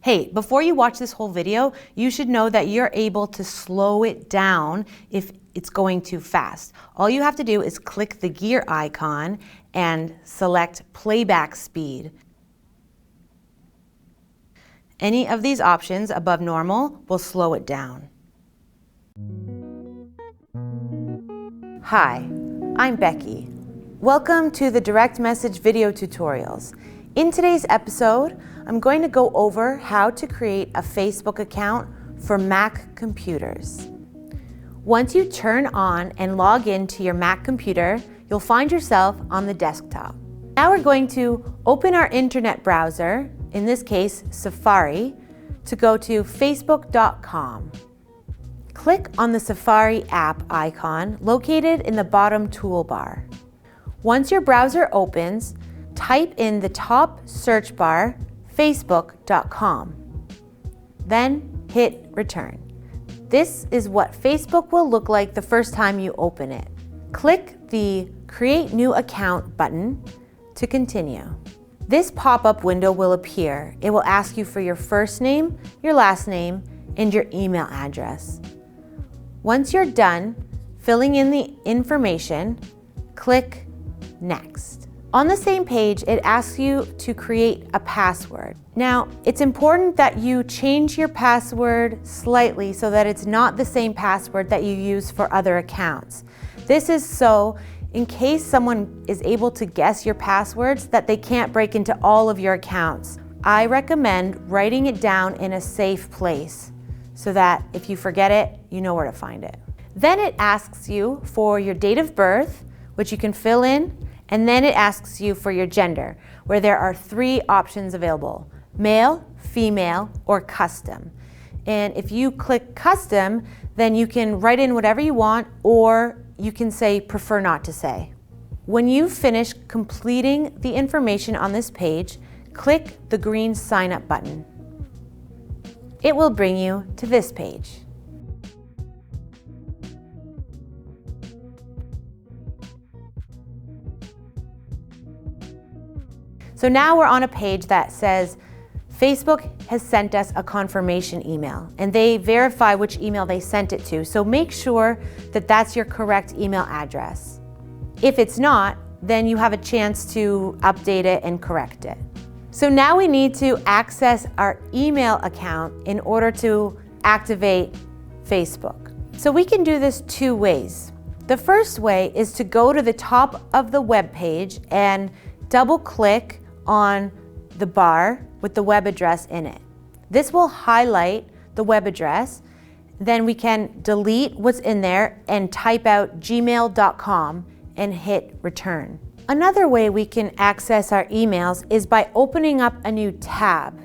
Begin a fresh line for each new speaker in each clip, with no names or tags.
Hey, before you watch this whole video, you should know that you're able to slow it down if it's going too fast. All you have to do is click the gear icon and select playback speed. Any of these options above normal will slow it down. Hi, I'm Becky. Welcome to the direct message video tutorials. In today's episode, I'm going to go over how to create a Facebook account for Mac computers. Once you turn on and log into your Mac computer, you'll find yourself on the desktop. Now we're going to open our internet browser, in this case Safari, to go to facebook.com. Click on the Safari app icon located in the bottom toolbar. Once your browser opens, type in the top search bar facebook.com. Then hit return. This is what Facebook will look like the first time you open it. Click the Create New Account button to continue. This pop-up window will appear. It will ask you for your first name, your last name, and your email address. Once you're done filling in the information, click Next. On the same page, it asks you to create a password. Now, it's important that you change your password slightly so that it's not the same password that you use for other accounts. This is so in case someone is able to guess your passwords that they can't break into all of your accounts. I recommend writing it down in a safe place so that if you forget it, you know where to find it. Then it asks you for your date of birth, which you can fill in, and then it asks you for your gender, where there are 3 options available: male, female, or custom. And if you click custom, then you can write in whatever you want, or you can say prefer not to say. When you finish completing the information on this page, click the green sign up button. It will bring you to this page. So now we're on a page that says Facebook has sent us a confirmation email, and they verify which email they sent it to. So make sure that that's your correct email address. If it's not, then you have a chance to update it and correct it. So now we need to access our email account in order to activate Facebook. So we can do this 2 ways. The first way is to go to the top of the web page and double-click on the bar with the web address in it. This will highlight the web address. Then we can delete what's in there and type out gmail.com and hit return. Another way we can access our emails is by opening up a new tab.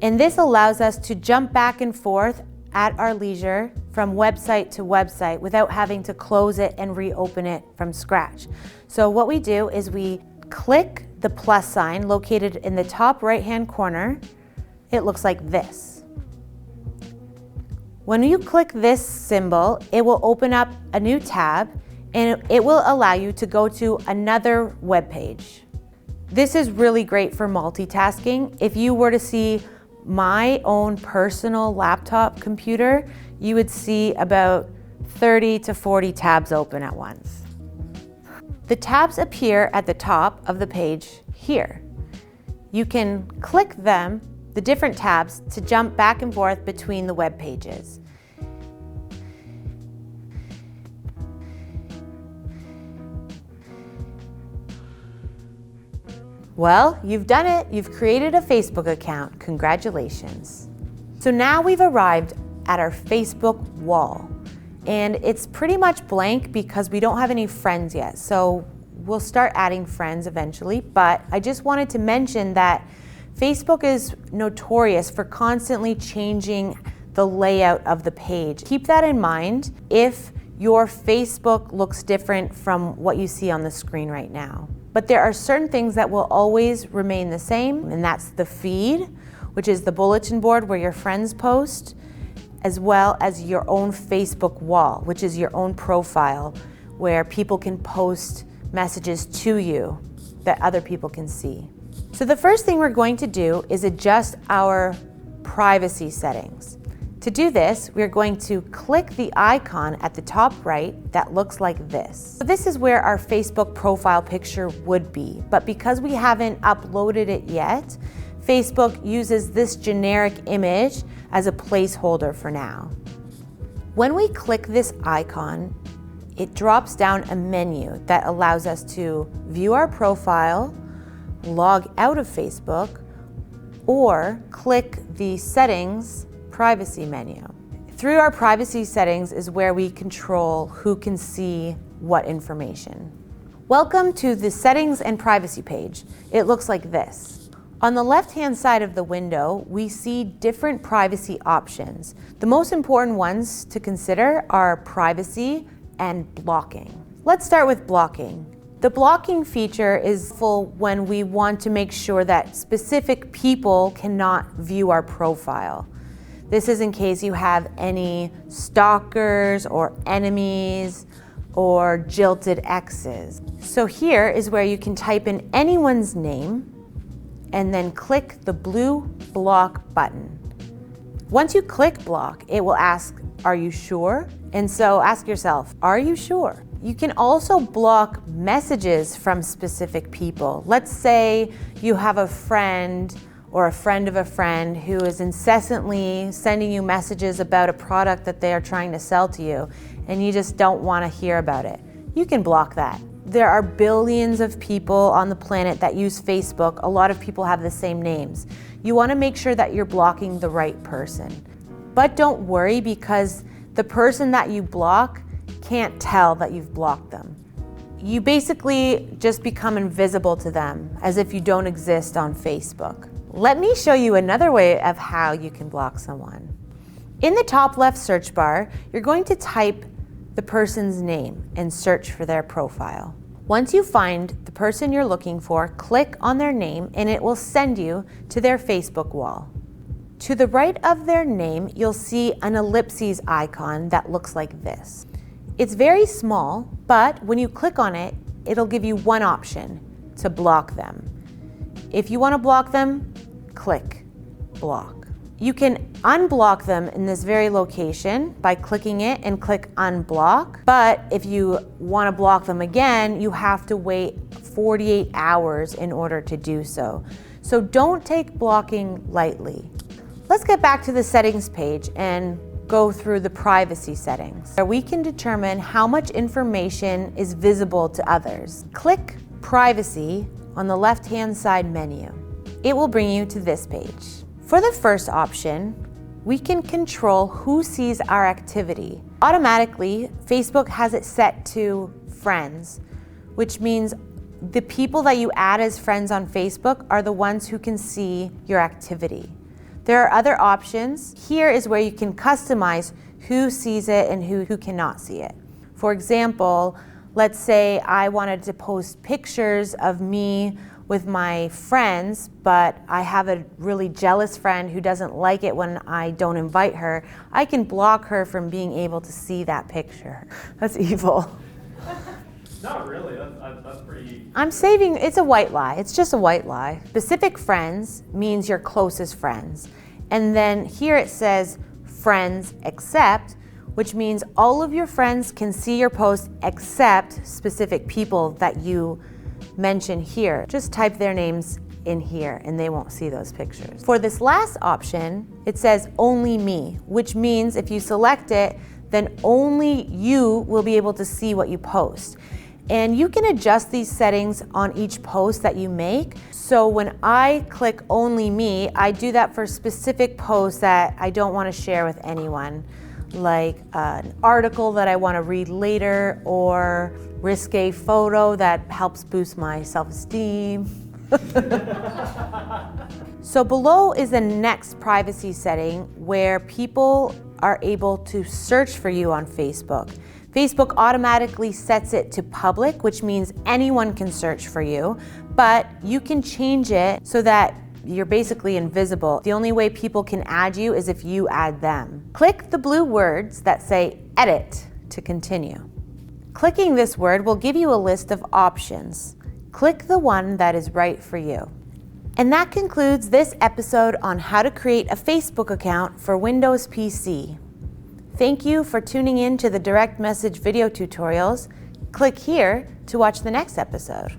And this allows us to jump back and forth at our leisure from website to website without having to close it and reopen it from scratch. So what we do is we click the plus sign located in the top right-hand corner. It looks like this. When you click this symbol, it will open up a new tab and it will allow you to go to another web page. This is really great for multitasking. If you were to see my own personal laptop computer, you would see about 30 to 40 tabs open at once. The tabs appear at the top of the page here. You can click them, the different tabs, to jump back and forth between the web pages. Well, you've done it. You've created a Facebook account. Congratulations. So now we've arrived at our Facebook wall. And it's pretty much blank because we don't have any friends yet. So we'll start adding friends eventually. But I just wanted to mention that Facebook is notorious for constantly changing the layout of the page. Keep that in mind if your Facebook looks different from what you see on the screen right now. But there are certain things that will always remain the same, and that's the feed, which is the bulletin board where your friends post, as well as your own Facebook wall, which is your own profile where people can post messages to you that other people can see. So the first thing we're going to do is adjust our privacy settings. To do this, we're going to click the icon at the top right that looks like this. So this is where our Facebook profile picture would be, but because we haven't uploaded it yet, Facebook uses this generic image as a placeholder for now. When we click this icon, it drops down a menu that allows us to view our profile, log out of Facebook, or click the settings privacy menu. Through our privacy settings is where we control who can see what information. Welcome to the settings and privacy page. It looks like this. On the left-hand side of the window, we see different privacy options. The most important ones to consider are privacy and blocking. Let's start with blocking. The blocking feature is full when we want to make sure that specific people cannot view our profile. This is in case you have any stalkers or enemies or jilted exes. So here is where you can type in anyone's name and then click the blue block button. Once you click block, it will ask, are you sure? And so ask yourself, are you sure? You can also block messages from specific people. Let's say you have a friend or a friend of a friend who is incessantly sending you messages about a product that they are trying to sell to you, and you just don't want to hear about it. You can block that. There are billions of people on the planet that use Facebook. A lot of people have the same names. You want to make sure that you're blocking the right person. But don't worry, because the person that you block can't tell that you've blocked them. You basically just become invisible to them, as if you don't exist on Facebook. Let me show you another way of how you can block someone. In the top left search bar, you're going to type the person's name and search for their profile. Once you find the person you're looking for, click on their name and it will send you to their Facebook wall. To the right of their name, you'll see an ellipses icon that looks like this. It's very small, but when you click on it, it'll give you one option: to block them. If you want to block them, click block. You can unblock them in this very location by clicking it and click unblock. But if you want to block them again, you have to wait 48 hours in order to do so. So don't take blocking lightly. Let's get back to the settings page and go through the privacy settings, where we can determine how much information is visible to others. Click privacy on the left-hand side menu. It will bring you to this page. For the first option, we can control who sees our activity. Automatically, Facebook has it set to friends, which means the people that you add as friends on Facebook are the ones who can see your activity. There are other options. Here is where you can customize who sees it and who cannot see it. For example, let's say I wanted to post pictures of me with my friends, but I have a really jealous friend who doesn't like it when I don't invite her. I can block her from being able to see that picture. That's evil.
Not really, that's pretty...
It's a white lie. It's just a white lie. Specific friends means your closest friends. And then here it says friends except, which means all of your friends can see your post except specific people that you mention here. Just type their names in here and they won't see those pictures. For this last option, it says only me, which means if you select it, then only you will be able to see what you post. And you can adjust these settings on each post that you make. So when I click only me, I do that for specific posts that I don't want to share with anyone, like an article that I want to read later, or risque photo that helps boost my self-esteem. So below is the next privacy setting where people are able to search for you on Facebook. Facebook automatically sets it to public, which means anyone can search for you, but you can change it so that you're basically invisible. The only way people can add you is if you add them. Click the blue words that say edit to continue. Clicking this word will give you a list of options. Click the one that is right for you. And that concludes this episode on how to create a Facebook account for Windows PC. Thank you for tuning in to the direct message video tutorials. Click here to watch the next episode.